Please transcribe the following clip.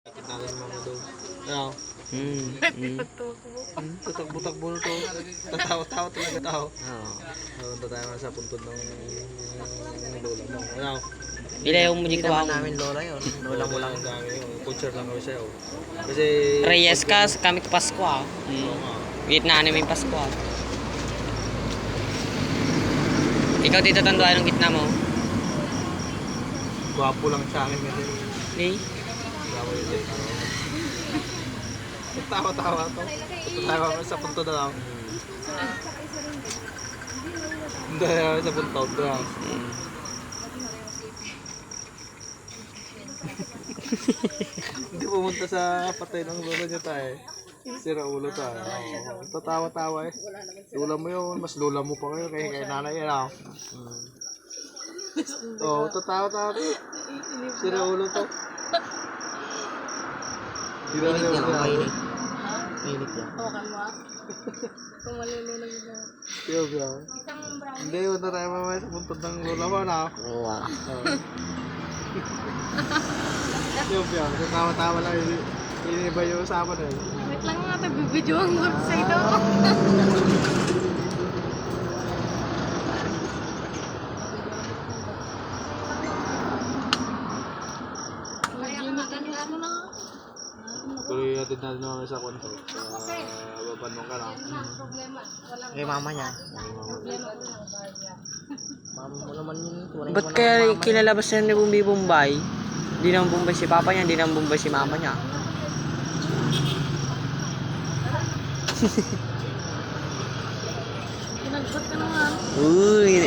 Natin mga doon. Ano? Tatakbo-takbo na to. Tatawa-tawa talaga tao. Oo. Tatawa sa puntod ng lola mo. Ano? Pila yung muli ko ang namin lola yun. Lola mo lang. Culture lang kami sa'yo. Kasi... Reyes ka, kami ka Pasko ah. Oo nga. Gitna namin Pasko ah. Ikaw dito tanduan ng gitna mo. Gwapo lang sa akin kasi. Eh? Gwapo yun din. Tawa-tawa to. Tawa kami sa puntod na lang. Hindi kami sa puntod na lang. Hindi pumunta sa patay ng lola niya tayo. Sira ulo tayo. Tatawa-tawa eh. Lola mo yun. Mas lola mo pa kayo kay nanay yan ako. Oo, tatawa-tawa. Sira ulo to. Mainit yan, mainit. Mainit yan. Hawakan mo ah. Kung malulunod mo. Tiyo. Hindi, punta tayo mamaya sa puntod ng lola mo na. Oo ah. Tiyo, tatawa-tawa lang. Hindi ba yung usapan eh. Wait lang nga, bibidyoan ko sa ito. Tuloy natin naman sa kwento. Babanong ka lang. Eh, mama niya. Mama mo naman yun. Ba't kaya kinalabas na ni Bumbi Bombay? Hindi naman Bombay si papa niya, hindi naman Bombay si mama niya. Pinagbat ka naman. Uy,